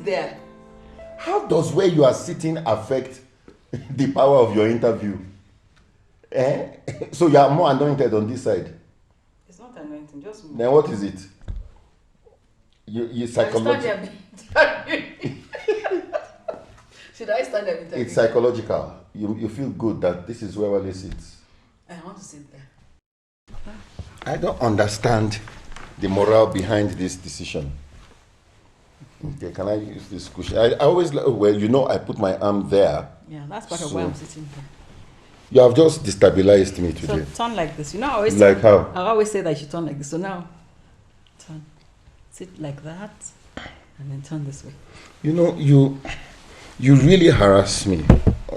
sit there. How does where you are sitting affect the power of your interview? So you are more anointed on this side. It's not anointing, just move. Then what is it? You psychological. Should I stand there? It's psychological. You feel good that this is where Wale sits. I want to sit there. I don't understand the morale behind this decision. Okay, can I use this cushion? I always, well, I put my arm there. Yeah, that's part of why I'm sitting here. You have just destabilized me today. So turn like this. I always like how? I always say that you should turn like this. So now, turn. Sit like that, and then turn this way. You really harass me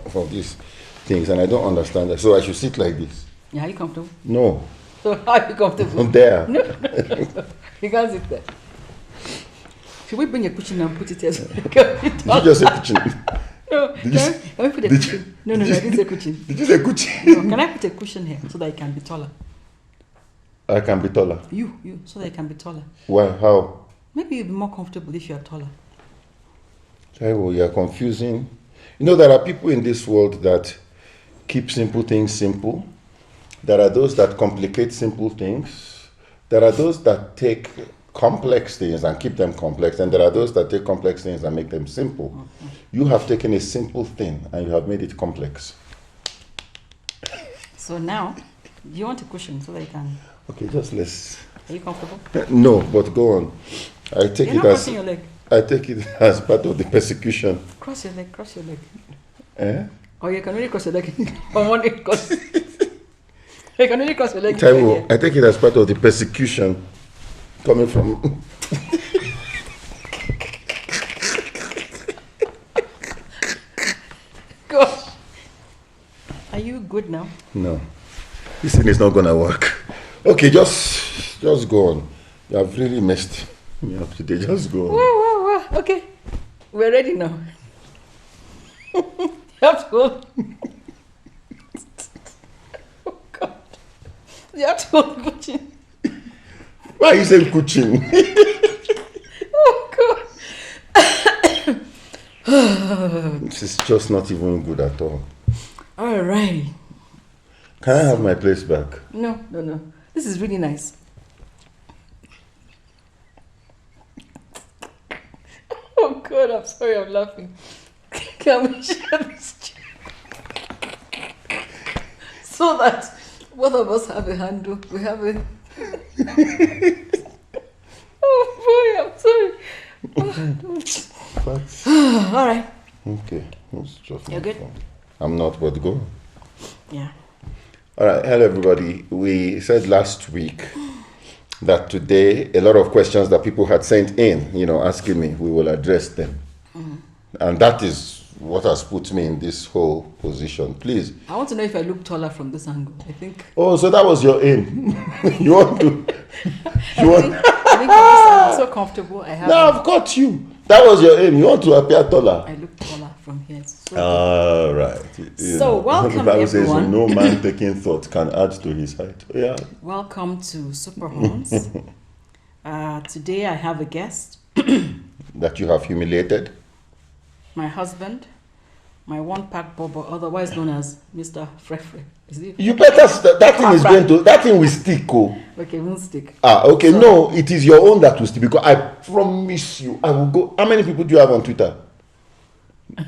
for these things, and I don't understand that. So I should sit like this. Yeah, are you comfortable? No. So how are you comfortable? I'm there. No. You can't sit there. Should we bring a cushion and put it here? Did you just say cushion? No. Can we put a cushion? No, I didn't say cushion. Did you say cushion? No, can I put a cushion here so that it can be taller? I can be taller. You, so that it can be taller. Why? How? Maybe you'll be more comfortable if you are taller. Taiwo, you're confusing. There are people in this world that keep simple things simple. There are those that complicate simple things. There are those that take complex things and keep them complex. And there are those that take complex things and make them simple. Mm-hmm. You have taken a simple thing and you have made it complex. So now, do you want a cushion so that you can... Okay, just let's... Are you comfortable? No, but go on. I take You're it not as... crossing your leg. I take it as part of the persecution. Cross your leg. Eh? Or you can only cross your leg on one leg. You can only cross your leg. Taiwo, I take it as part of the persecution coming from... Gosh. Are you good now? No. This thing is not going to work. Okay, just go on. You have really messed me up today. Just go on. Whoa. Okay. We're ready now. You have to hold. Oh, God. You have to hold the cushion. Why are you saying kuchin? Oh, God. This is just not even good at all. All right. Can I have my place back? No. This is really nice. Oh God, I'm sorry, I'm laughing. Can we share this chair? So that both of us have a handle. We have a... Oh boy, I'm sorry. All right. Okay. It's just You're good? fun. I'm not, but go. Yeah. All right. Hello, everybody. We said last week that today a lot of questions that people had sent in, asking me, we will address them. Mm-hmm. And that is what has put me in this whole position. Please. I want to know if I look taller from this angle. I think. Oh, so that was your aim. You want to? I think I'm so comfortable. I have. No, I've got you. That was your aim. You want to appear taller. I look taller from here. All right. So welcome, the Bible says, everyone. no man taking thought can add to his height. Yeah. Welcome to Super Horns. Today I have a guest. That you have humiliated. My husband, my one-pack bobo, otherwise known as Mr. Frefre. Is it? You better that thing is going to that thing will stick. Oh. Okay, won't stick. Okay. So, no, it is your own that will stick because I promise you, I will go. How many people do you have on Twitter?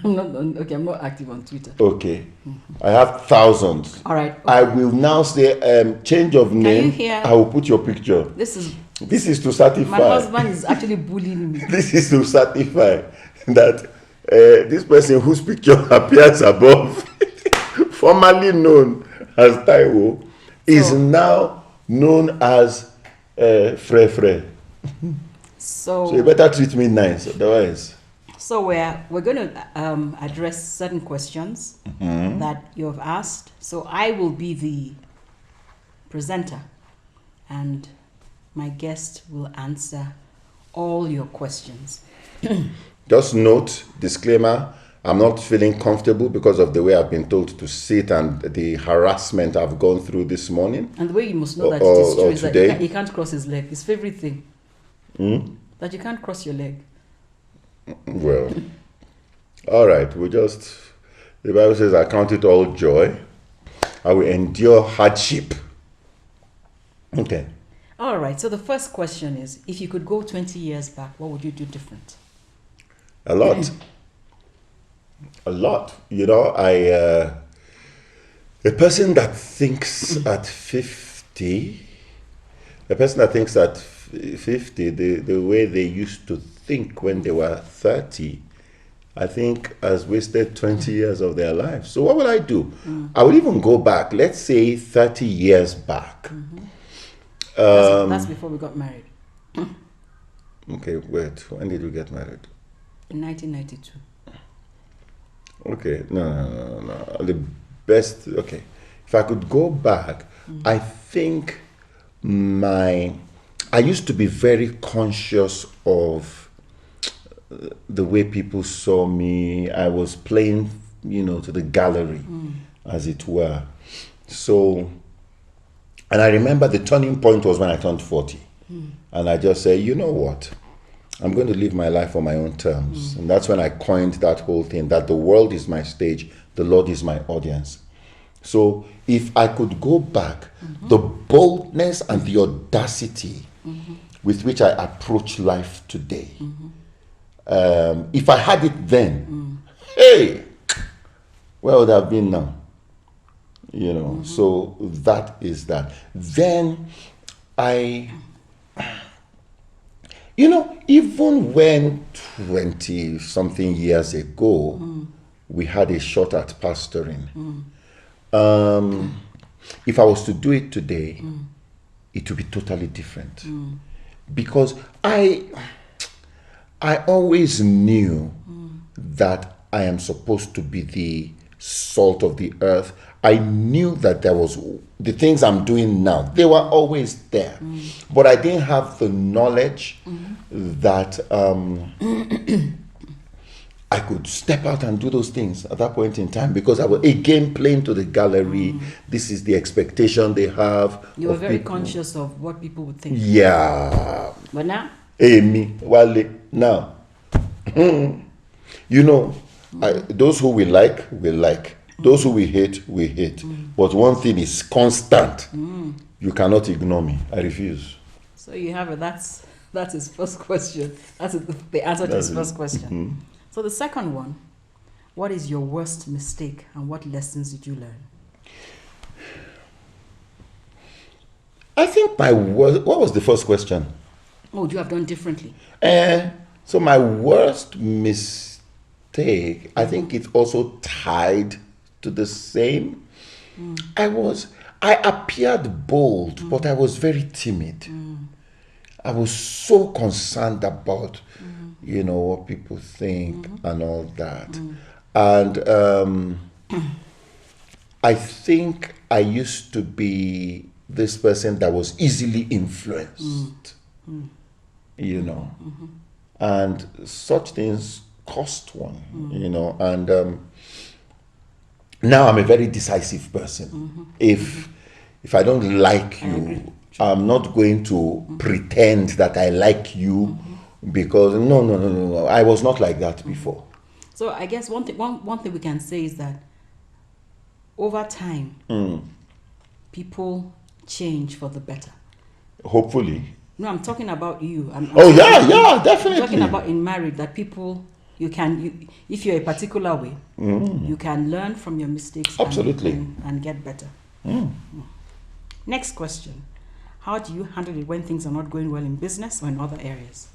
I'm not active on Twitter. Okay. Mm-hmm. I have thousands. All right. Okay. I will now say change of name. Can you hear? I will put your picture. This is to certify. My husband is actually bullying me. This is to certify that this person whose picture appears above, formerly known as Taiwo, is now known as Frefre. So you better treat me nice, otherwise. So we're going to address certain questions that you have asked. So I will be the presenter, and my guest will answer all your questions. Just note, disclaimer, I'm not feeling comfortable because of the way I've been told to sit and the harassment I've gone through this morning. And the way you must know that it is true is that he can't cross his leg. His favorite thing. That you can't cross your leg. Well, all right. The Bible says, I count it all joy. I will endure hardship. Okay. All right. So the first question is, if you could go 20 years back, what would you do different? A lot. A lot. A person that thinks at 50, the way they used to think when they were 30, I think has wasted 20 years of their life. So what will I do? I will even go back, let's say 30 years back. That's before we got married. Okay, wait. When did we get married? In 1992. Okay, no. The best, okay. If I could go back, I think I used to be very conscious of the way people saw me. I was playing, to the gallery, as it were. So, and I remember the turning point was when I turned 40. And I just said, you know what? I'm going to live my life on my own terms. And that's when I coined that whole thing, that the world is my stage, the Lord is my audience. So if I could go back, the boldness and the audacity with which I approach life today, if I had it then, hey, where would I have been now? So that is that. Then even when 20 something years ago, we had a shot at pastoring. If I was to do it today, it would be totally different. Because I always knew that I am supposed to be the salt of the earth. I knew that there was the things I'm doing now, they were always there. But I didn't have the knowledge that I could step out and do those things at that point in time, because I was again playing to the gallery. This is the expectation they have. You were very conscious of what people would think. Yeah. But now? Me, Wale, now. Those who we like, we like. Those who we hate, we hate. But one thing is constant. You cannot ignore me. I refuse. So you have it. That's his first question. That's the answer to his first question. So the second one, what is your worst mistake and what lessons did you learn? I think what was the first question? What would you have done differently? So my worst mistake, I think it's also tied to the same. I appeared bold, but I was very timid. I was so concerned about, what people think and all that. And I think I used to be this person that was easily influenced, and such things cost one, and now I'm a very decisive person. If I don't like you, I'm not going to pretend that I like you, because no. I was not like that before. So I guess one thing we can say is that over time, people change for the better. Hopefully. No, I'm talking about you. Yeah, definitely. I'm talking about in marriage, that people, if you're a particular way, you can learn from your mistakes. Absolutely. And get better. Next question. How do you handle it when things are not going well in business or in other areas?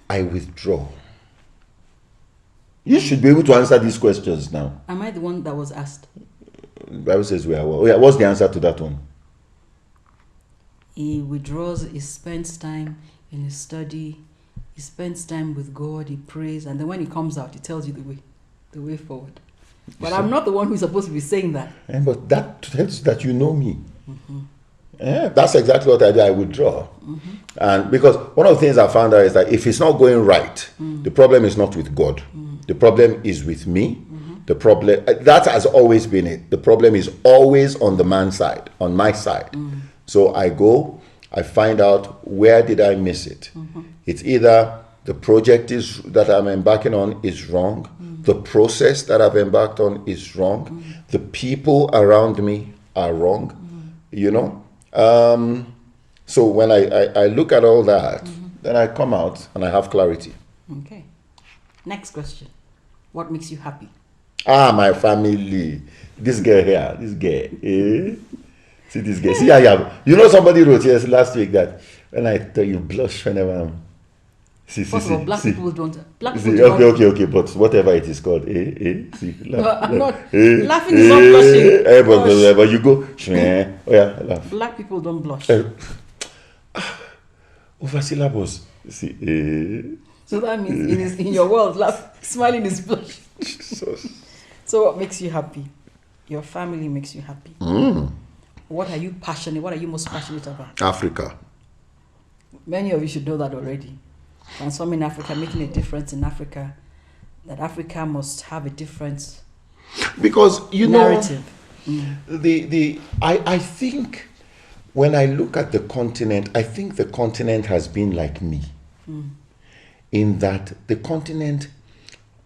I withdraw. You should be able to answer these questions now. Am I the one that was asked? The Bible says we are. What's the answer to that one? He withdraws, he spends time in his study, he spends time with God, he prays, and then when he comes out, he tells you the way forward. But I'm not the one who's supposed to be saying that. But that tells that you know me. That's exactly what I do. I withdraw. And because one of the things I found out is that if it's not going right, the problem is not with God. The problem is with me. The problem, that has always been it. The problem is always on the man's side, on my side. So I go, I find out where did I miss it. It's either the project is that I'm embarking on is wrong, the process that I've embarked on is wrong, the people around me are wrong, you know. So when I look at all that, then I come out and I have clarity. Okay. Next question. What makes you happy? My family. This girl here, this girl. See this girl. See, I have. You know, somebody wrote yes last week that when I tell you blush whenever I'm. First of all, black people don't. Black people See, okay, but whatever it is called, see, laugh, I'm not. Laughing is not blushing. But you go, oh yeah, laugh. Black people don't blush. Over syllables. See, So that means in your world, smiling is blushing. Jesus. So what makes you happy? Your family makes you happy. What are you passionate? What are you most passionate about? Africa. Many of you should know that already. Transforming Africa, making a difference in Africa. That Africa must have a different because narrative. I think when I look at the continent, I think the continent has been like me. In that the continent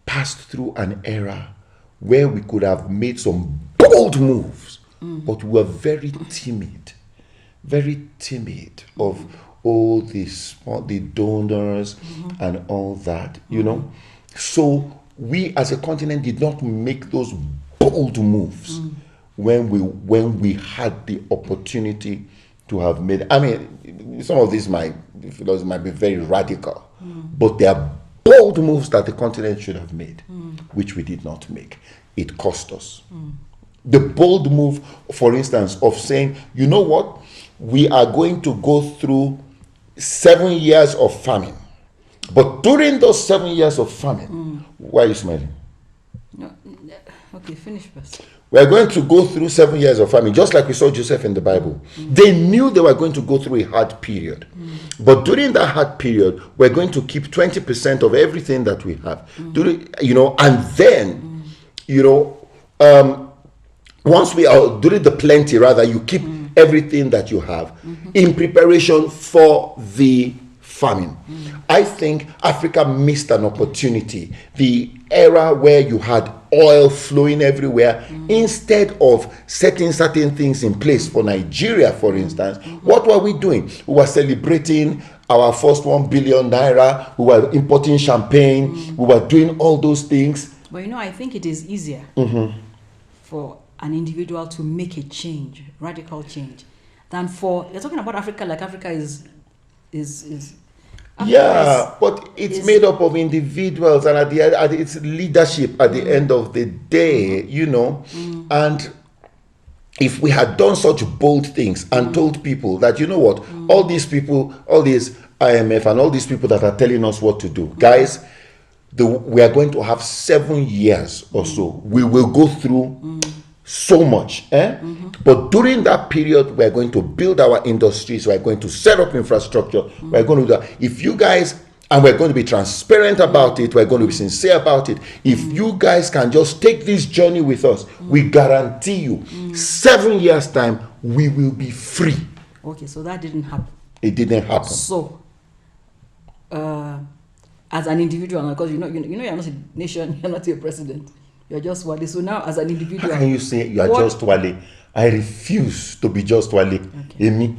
passed through an era where we could have made some bold moves, but we were very timid of all the donors and all that, you know. So we as a continent did not make those bold moves when we had the opportunity to have made. I mean, some of these might be very radical, but they are bold moves that the continent should have made, which we did not make. It cost us. The bold move, for instance, of saying, you know what, we are going to go through 7 years of famine. But during those 7 years of famine, why are you smiling? No, okay, finish first. We are going to go through 7 years of famine, just like we saw Joseph in the Bible. They knew they were going to go through a hard period. But during that hard period, we're going to keep 20% of everything that we have. And then, once we are during the plenty, rather, you keep everything that you have in preparation for the famine. I think Africa missed an opportunity. The era where you had oil flowing everywhere, instead of setting certain things in place for Nigeria, for instance, what were we doing? We were celebrating our first 1 billion naira. We were importing champagne. We were doing all those things. But I think it is easier for an individual to make a change, radical change, than you're talking about Africa like Africa is Africa but it's made up of individuals, and it's leadership at the end of the day, and if we had done such bold things and told people that, you know what, all these people, all these IMF and all these people that are telling us what to do, guys, we are going to have 7 years or so. We will go through so much, but during that period, we're going to build our industries, we're going to set up infrastructure, we're going to do that. If you guys, and we're going to be transparent about it, we're going to be sincere about it. If you guys can just take this journey with us, we guarantee you 7 years time we will be free. Okay, so that didn't happen. It didn't happen. So as an individual, because you're not a nation, you're not a president. You're just Wale. So now, as an individual, how can you say you are just Wale? I refuse to be just Wale. Okay. Emi,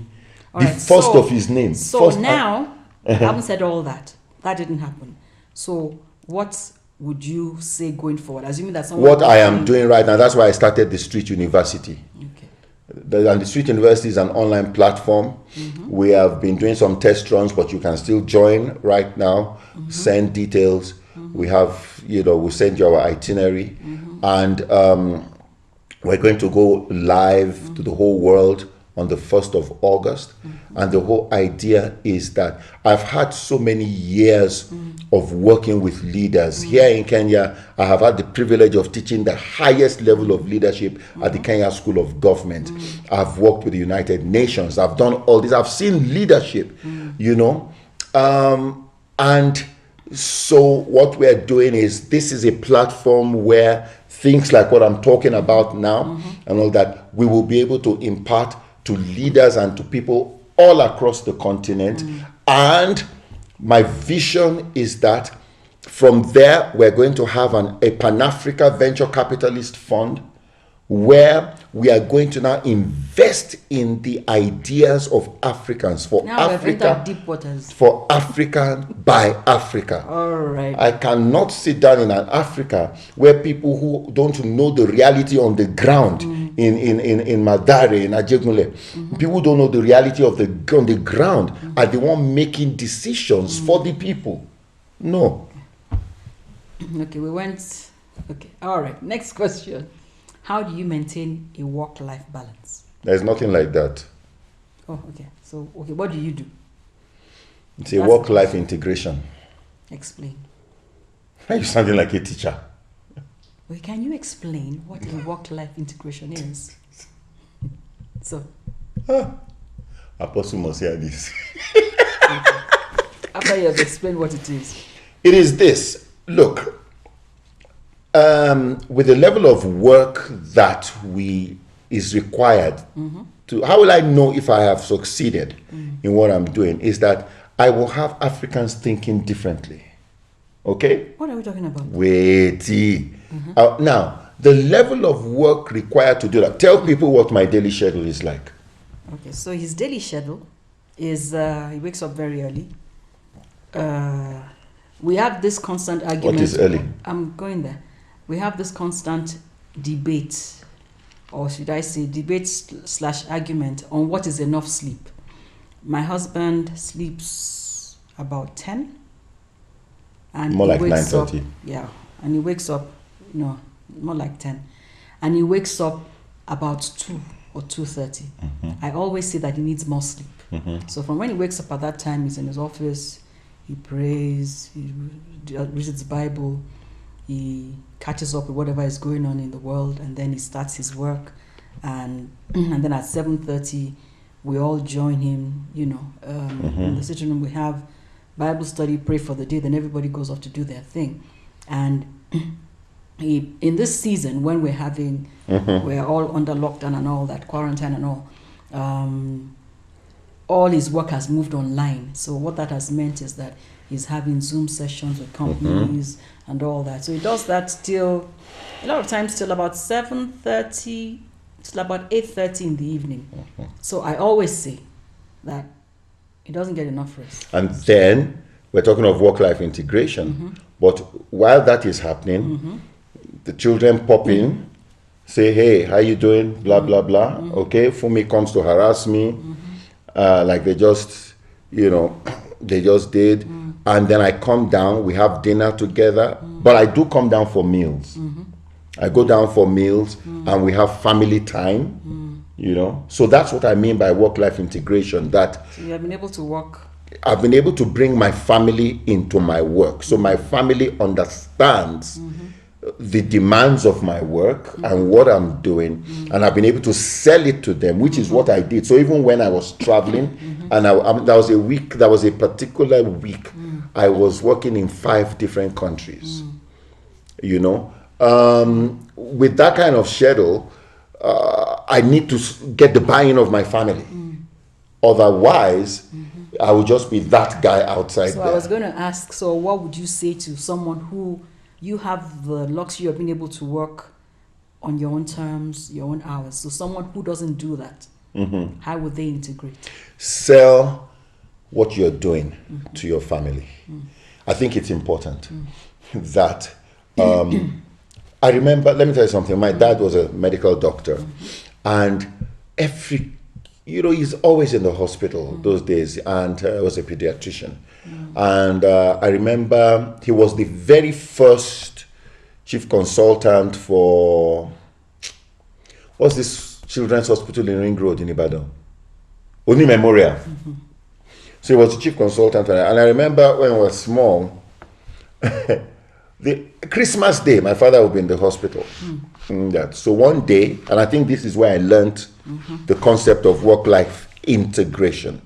the first of his name. So now, I haven't said all that. That didn't happen. So what would you say going forward? Assuming that what I am doing right now, that's why I started the Street University. Okay. And the Street University is an online platform. We have been doing some test runs, but you can still join right now. Send details. We have, we send you our itinerary, and we're going to go live to the whole world on the 1st of August. And the whole idea is that I've had so many years of working with leaders. Here in Kenya, I have had the privilege of teaching the highest level of leadership at the Kenya School of Government. I've worked with the United Nations. I've done all this. I've seen leadership, and so what we're doing is, this is a platform where things like what I'm talking about now and all that, we will be able to impart to leaders and to people all across the continent. And my vision is that from there, we're going to have a Pan-Africa venture capitalist fund where we are going to now invest in the ideas of Africans for Now we've Africa, entered deep waters. for African by Africa. All right. I cannot sit down in an Africa where people who don't know the reality on the ground in Madare, in Ajegunle, people don't know the reality of on the ground are the one making decisions for the people. No. Okay, okay. All right. Next question. How do you maintain a work-life balance? There's nothing like that. Oh, okay. So, okay, what do you do? It's a work-life integration. Explain. You're sounding like a teacher. Well, can you explain what a work-life integration is? So, Apostle must hear this. after you have explained what it is. It is this. Look, with the level of work that is required to, how will I know if I have succeeded in what I'm doing? Is that I will have Africans thinking differently. Okay? What are we talking about? Wait. Now, the level of work required to do that. Tell people what my daily schedule is like. Okay, so his daily schedule is he wakes up very early. We have this constant argument. What is early? I'm going there. We have this constant debate, or should I say debate / argument on what is enough sleep. My husband sleeps about 10. And more like wakes 9:30. Yeah, and he wakes up, no, more like 10. And he wakes up about 2 or 2:30. I always say that he needs more sleep. So from when he wakes up at that time, he's in his office, he prays, he reads his Bible, he catches up with whatever is going on in the world, and then he starts his work. And then at 7:30, we all join him, in the sitting room. We have Bible study, pray for the day, then everybody goes off to do their thing. And in this season, when we're all under lockdown and all that, quarantine and all his work has moved online. So what that has meant is that he's having Zoom sessions with companies and all that. So he does that till, a lot of times till about 7:30, till about 8:30 in the evening. So I always say that he doesn't get enough rest. And then we're talking of work-life integration. But while that is happening, the children pop in, say, hey, how you doing? Blah, blah, blah. Okay, Fumi comes to harass me. Like they just did. And then I come down, we have dinner together. But I do come down for meals. I go down for meals and we have family time, So that's what I mean by work-life integration. That so you have been able to work. I've been able to bring my family into my work. So my family understands the demands of my work and what I'm doing. And I've been able to sell it to them, which is what I did. So even when I was traveling, and there was a particular week, I was working in 5 different countries, with that kind of schedule, I need to get the buy-in of my family. Otherwise, I would just be that guy outside So there. I was going to ask, so what would you say to someone who you have the luxury of being able to work on your own terms, your own hours? So someone who doesn't do that, how would they integrate? Sell what you're doing to your family. I think it's important that I remember, let me tell you something. My dad was a medical doctor, and he's always in the hospital those days, and I was a pediatrician. And I remember he was the very first chief consultant for, what's this children's hospital in Ring Road in Ibadan? Oni Memorial. So he was the chief consultant, and I remember when I was small, the Christmas Day, my father would be in the hospital. So one day, and I think this is where I learned the concept of work-life integration.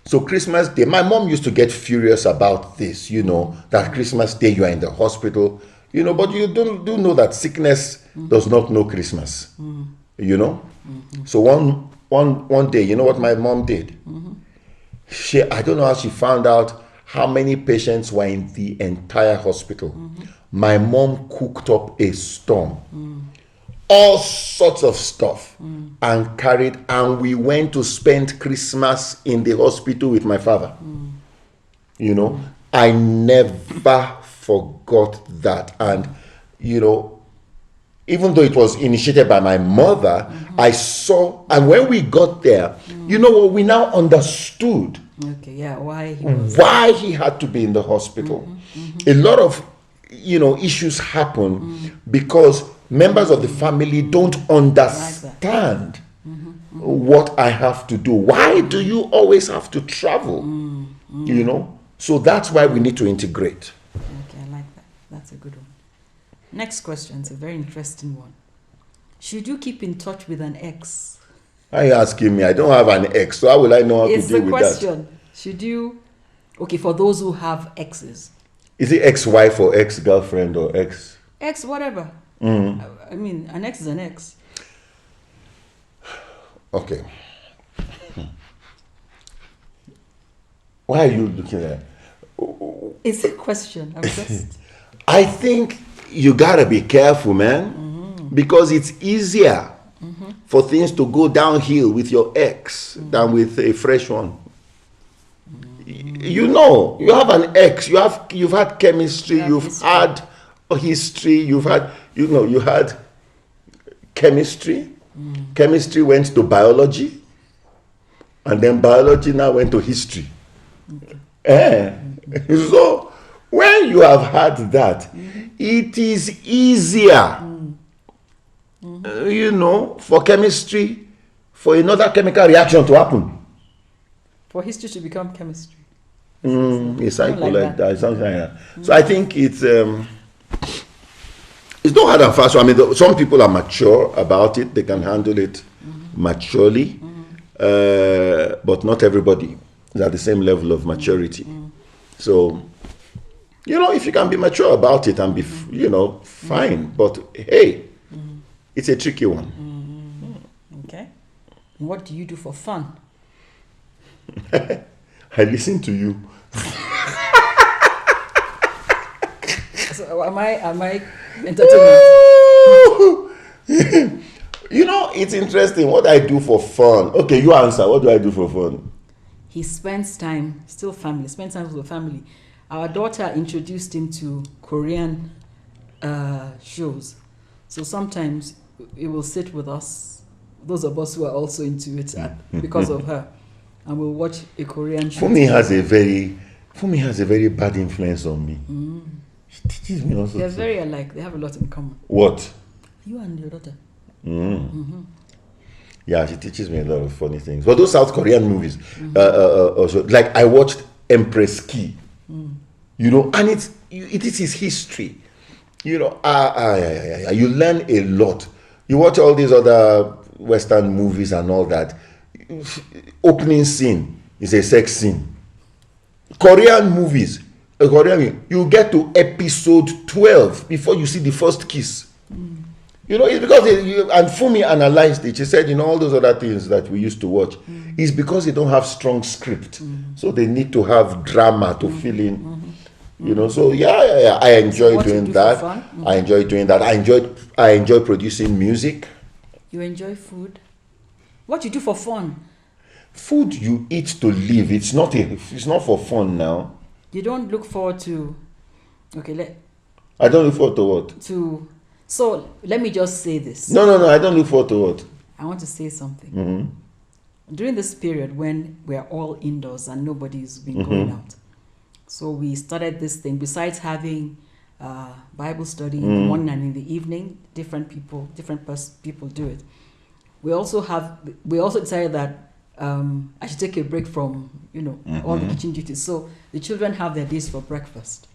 So Christmas Day, my mom used to get furious about this, that Christmas Day you are in the hospital, but you do know that sickness does not know Christmas, So one day, you know what my mom did? I don't know how she found out how many patients were in the entire hospital. My mom cooked up a storm, all sorts of stuff, and carried, and we went to spend Christmas in the hospital with my father. You know, I never forgot that. And, you know, even though it was initiated by my mother, I saw, and when we got there, you know what, we now understood why he had to be in the hospital. A lot of, you know, issues happen because members of the family don't understand what I have to do. Why do you always have to travel? You know? So that's why we need to integrate. Okay, I like that. That's a good one. Next question. It's a very interesting one. Should you keep in touch with an ex? Are you asking me? I don't have an ex, so how will I know how to deal with that? It's the question. Should you... Okay, for those who have exes. Is it ex-wife or ex-girlfriend or ex? Ex, whatever. I mean, an ex is an ex. Okay. Why are you looking at? It's a question. I'm just... I think you gotta be careful, man, because it's easier for things to go downhill with your ex than with a fresh one. You know, you have an ex, you've had chemistry, had a history, you had chemistry. Chemistry went to biology, and then biology now went to history. So when you have had that, it is easier, you know, for chemistry, for another chemical reaction to happen. For history to become chemistry. A cycle like that, something like that. So I think it's not hard and fast. I mean, some people are mature about it; they can handle it maturely, but not everybody is at the same level of maturity. So, you know, if you can be mature about it and be, you know, fine. But hey, it's a tricky one. Okay. What do you do for fun? I listen to you. So am I entertaining? You know, it's interesting what I do for fun. Okay, you answer. What do I do for fun? He spends time, still family, spends time with the family. Our daughter introduced him to Korean shows. So sometimes he will sit with us, those of us who are also into it because of her, and we'll watch a Korean show. Fumi has a very bad influence on me. She teaches me also. They're very alike. They have a lot in common. What? You and your daughter. Yeah, she teaches me a lot of funny things. But those South Korean movies, also, like I watched Empress Key, you know, and it is his history. You know, you learn a lot. You watch all these other Western movies and all that. Opening scene is a sex scene. Korean movies, you get to episode 12 before you see the first kiss. You know, it's because and Fumi analyzed it. She said, you know, all those other things that we used to watch is because they don't have strong script. So they need to have drama to fill in. You know, so yeah. I enjoy doing that. I enjoy doing that. I enjoy producing music. You enjoy food? What you do for fun? Food you eat to live. It's not for fun now. You don't look forward to... Okay, I don't look forward to what? So, let me just say this. No, I don't look forward to what? I want to say something. During this period when we're all indoors and nobody's been going out, so we started this thing. Besides having Bible study in the morning and in the evening, different people do it. We also decided that I should take a break from, you know, all the kitchen duties. So the children have their days for breakfast.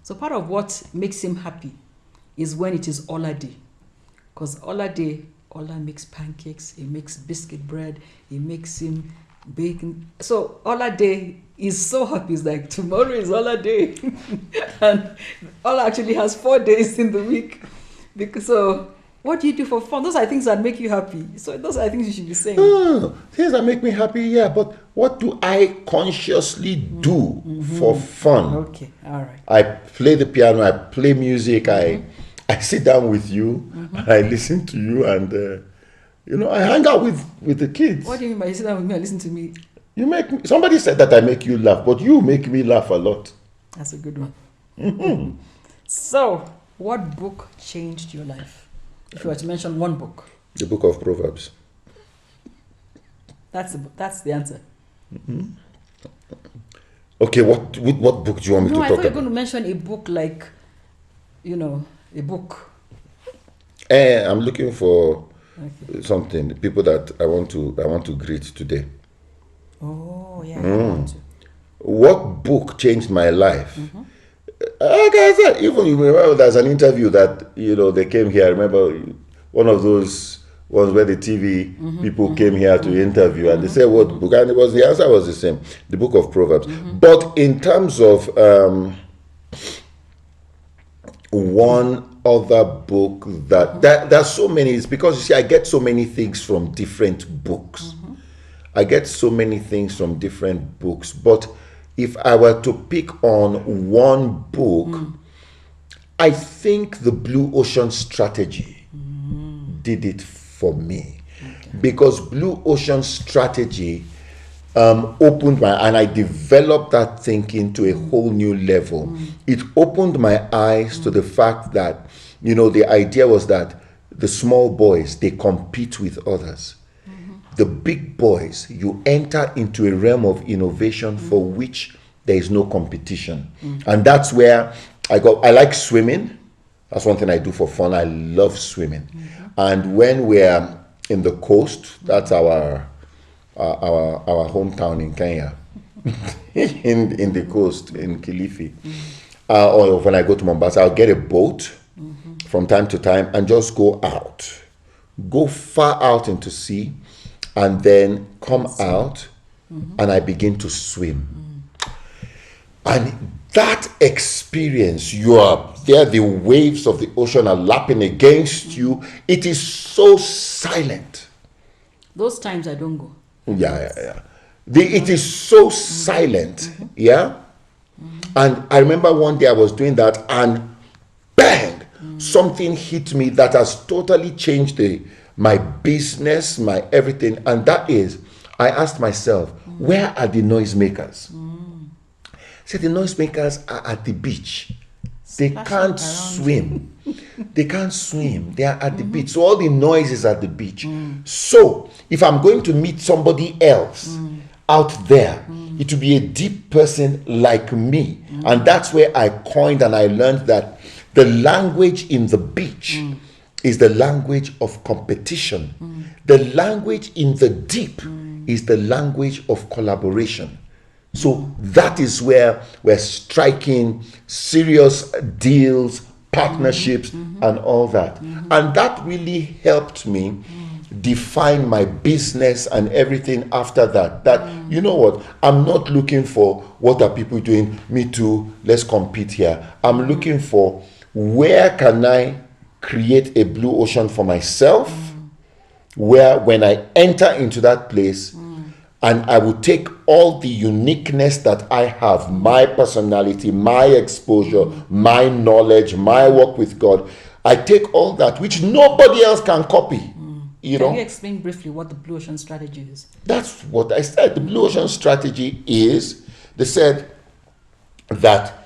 So part of what makes him happy is when it is Ola day. Because Ola day, Ola makes pancakes, he makes biscuit bread, he makes him bacon. So Ola day is so happy. It's like, tomorrow is Ola day. And Ola actually has 4 days in the week. So What do you do for fun? Those are things that make you happy. So those are things you should be saying. Things that make me happy, yeah, but what do I consciously do for fun? Okay, all right. I play the piano, I play music, I sit down with you, and I listen to you, and I hang out with the kids. What do you mean by you sit down with me and listen to me? You make me, somebody said that I make you laugh, but you make me laugh a lot. That's a good one. So, what book changed your life? If you were to mention one book. The book of Proverbs. That's the answer. Okay, what book do you want me to No, talk I thought you were about? going to mention a book like, a book. I'm looking for Okay. something. People that I want to greet today. Oh, yeah. I want to. What book changed my life? Like I said, even you remember there's an interview that they came here. I remember one of those ones where the TV people came here to interview, and they said what book, and the answer was the same, the book of Proverbs. But in terms of one other book that there's so many, it's because you see I get so many things from different books. I get so many things from different books, but if I were to pick on one book, I think the Blue Ocean Strategy did it for me. Because Blue Ocean Strategy opened and I developed that thinking to a whole new level. It opened my eyes to the fact that, the idea was that the small boys, they compete with others. The big boys, you enter into a realm of innovation for which there is no competition. And that's where I like swimming. That's one thing I do for fun. I love swimming. And when we're in the coast, that's our hometown in Kenya, in the coast, in Kilifi. Or when I go to Mombasa, I'll get a boat from time to time and just go out. Go far out into sea, and then come out, and I begin to swim. And that experience, you are there, the waves of the ocean are lapping against you. It is so silent. Those times I don't go. Yeah. It is so silent, yeah? And I remember one day I was doing that, and bang, something hit me that has totally changed my business, my everything. And that is, I asked myself, where are the noisemakers? So the noisemakers are at the beach. They can't swim. They can't swim. They are at the beach. So all the noise is at the beach. So if I'm going to meet somebody else out there, it will be a deep person like me. And that's where I coined and I learned that the language in the beach is the language of competition. The language in the deep is the language of collaboration. So that is where we're striking serious deals, partnerships, and all that. And that really helped me define my business and everything after that. That, you know what, I'm not looking for what are people doing, me too, let's compete here. I'm looking for where can I create a blue ocean for myself, where when I enter into that place, and I will take all the uniqueness that I have, my personality, my exposure, my knowledge, my work with God. I take all that which nobody else can copy. Can you explain briefly what the Blue Ocean Strategy is? That's what I said. The Blue Ocean Strategy is, they said that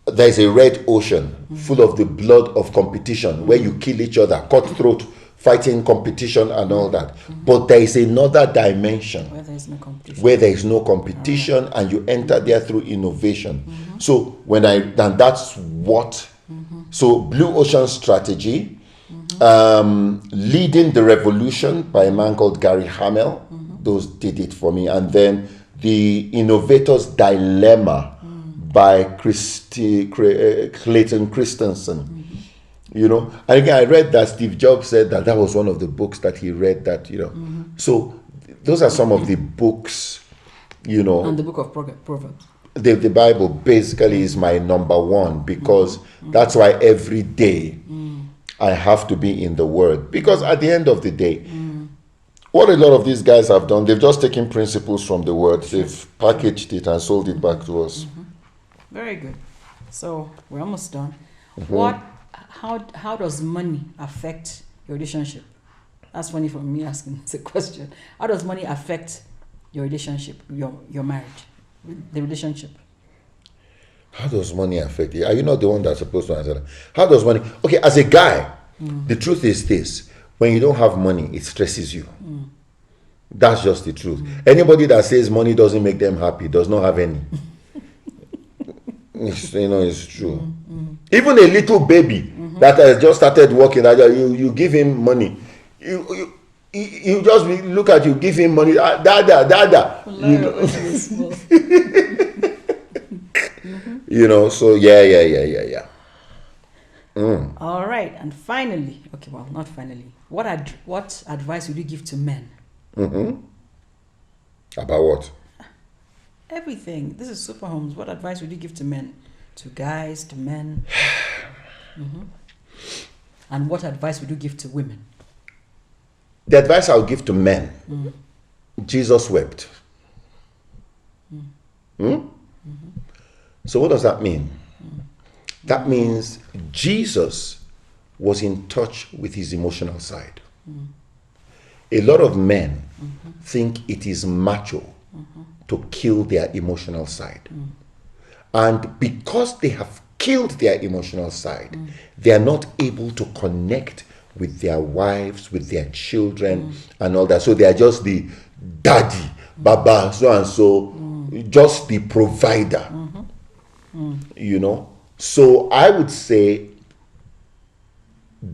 there's a red ocean full of the blood of competition where you kill each other, cutthroat, fighting, competition, and all that. But there is another dimension Where there is no competition. Where there is no competition, and you enter there through innovation. So that's what. So Blue Ocean Strategy, Leading the Revolution by a man called Gary Hamel. Those did it for me. And then The Innovator's Dilemma by Clayton Christensen. And again, I read that Steve Jobs said that was one of the books that he read that, So those are some of the books, And the book of Proverbs. The Bible basically is my number one, because that's why every day I have to be in the Word. Because at the end of the day, what a lot of these guys have done, they've just taken principles from the Word, they've packaged it and sold it back to us. Very good. So we're almost done. Mm-hmm. How does money affect your relationship? That's funny for me asking the question. How does money affect your relationship, your marriage, the relationship? How does money affect you? Are you not the one that's supposed to answer that? How does money? Okay, as a guy, the truth is this: when you don't have money, it stresses you. That's just the truth. Anybody that says money doesn't make them happy does not have any. It's true. Even a little baby that has just started working, that you give him money, you just look at you, give him money, dada. So yeah. All right, and finally, okay, well, not finally. What advice would you give to men? About what? Everything. This is Super Homes. What advice would you give to men, to guys, to men? And what advice would you give to women? The advice I would give to men: Jesus wept. So what does that mean? That means Jesus was in touch with his emotional side. A lot of men think it is macho to kill their emotional side. And because they have killed their emotional side, they are not able to connect with their wives, with their children, and all that. So they are just the daddy, baba, so and so, just the provider. So I would say,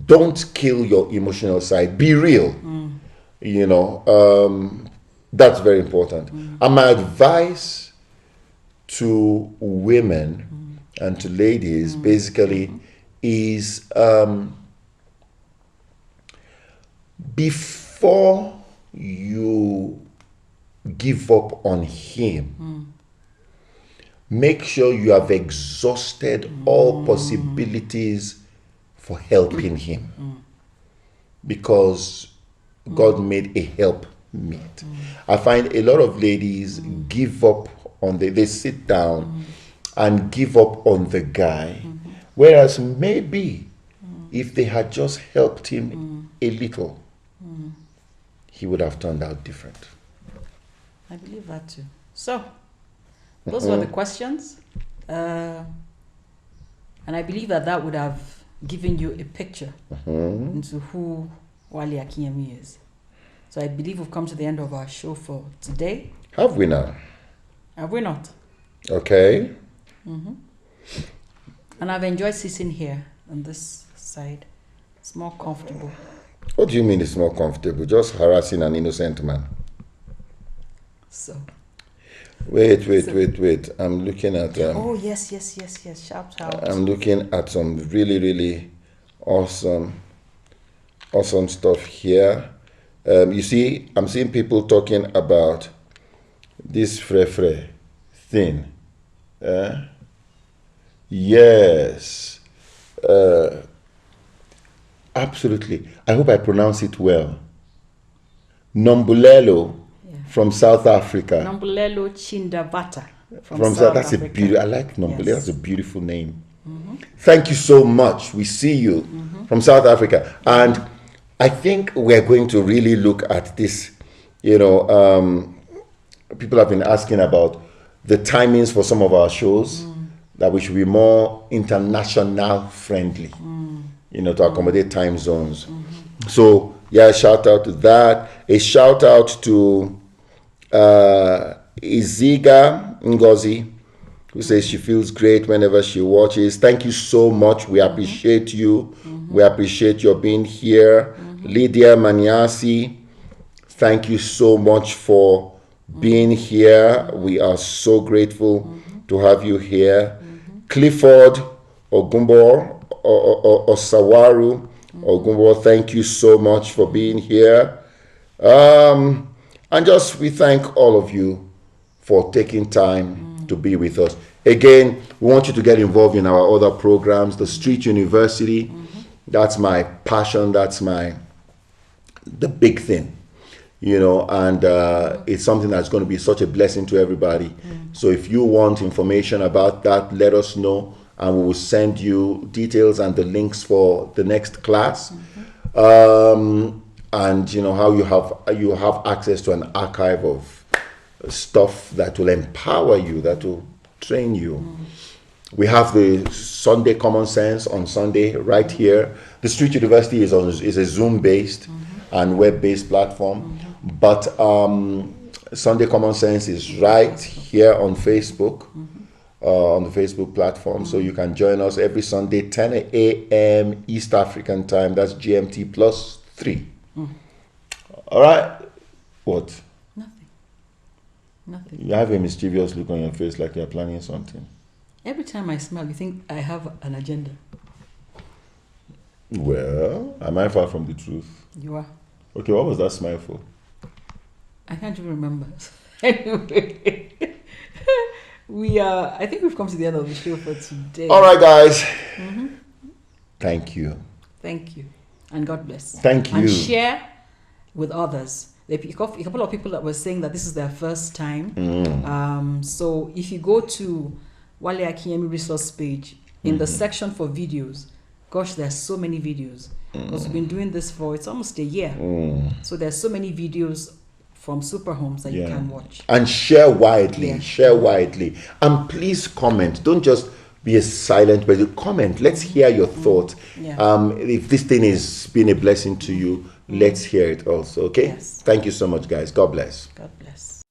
don't kill your emotional side. Be real. That's very important. And my advice to women and to ladies basically is, before you give up on him, make sure you have exhausted all possibilities for helping him, because God made a helpmate. I find a lot of ladies give up on they sit down and give up on the guy, whereas maybe if they had just helped him a little, he would have turned out different. I believe that too. So those were the questions, and I believe that would have given you a picture into who Wale Akinyemi is. So I believe we've come to the end of our show for today. Have we now? Have we not? Okay. And I've enjoyed sitting here on this side. It's more comfortable. What do you mean it's more comfortable? Just harassing an innocent man. So. Wait. I'm looking at... oh, yes. Shout out. I'm looking at some really, really awesome stuff here. You see, I'm seeing people talking about this frefre thing. Yes. Absolutely. I hope I pronounce it well. Nombulelo from South Africa. Nombulelo Chindavata from South Africa. That's a beautiful. I like Nombulelo. Yes. That's a beautiful name. Thank you so much. We see you from South Africa, and I think we're going to really look at this. People have been asking about the timings for some of our shows, that we should be more international friendly, to accommodate time zones. So, yeah, shout out to that. A shout out to Iziga Ngozi, who says she feels great whenever she watches. Thank you so much. We appreciate you. We appreciate your being here. Lydia Maniasi, thank you so much for being here. We are so grateful to have you here. Clifford Ogumbo or Sawaru Ogumbo, thank you so much for being here. And we thank all of you for taking time to be with us. Again, we want you to get involved in our other programs, the Street University, That's my passion. That's the big thing, and it's something that's going to be such a blessing to everybody. So if you want information about that, let us know, and we will send you details and the links for the next class. And how you have access to an archive of stuff that will empower you, that will train you. We have the Sunday Common Sense on Sunday right here. The Street University is a Zoom-based and web-based platform, but Sunday Common Sense is right here on Facebook, on the Facebook platform. So you can join us every Sunday, 10 a.m. East African time. That's GMT plus 3. All right. What? Nothing. You have a mischievous look on your face, like you're planning something. Every time I smile, you think I have an agenda. Well, am I far from the truth? You are. Okay, what was that smile for? I can't even remember. Anyway, I think we've come to the end of the show for today. All right, guys. Thank you. Thank you. And God bless. Thank you. And share with others. A couple of people that were saying that this is their first time. So if you go to Wale Akinyemi resource page, in the section for videos, gosh, there's so many videos. Because we've been doing this for, it's almost a year. So there's so many videos from Super Homes that you can watch. And share widely. Yeah. Share widely. And please comment. Don't just be a silent person. Comment. Let's hear your thoughts. Yeah. If this thing is been a blessing to you, let's hear it also. Okay? Yes. Thank you so much, guys. God bless. God bless.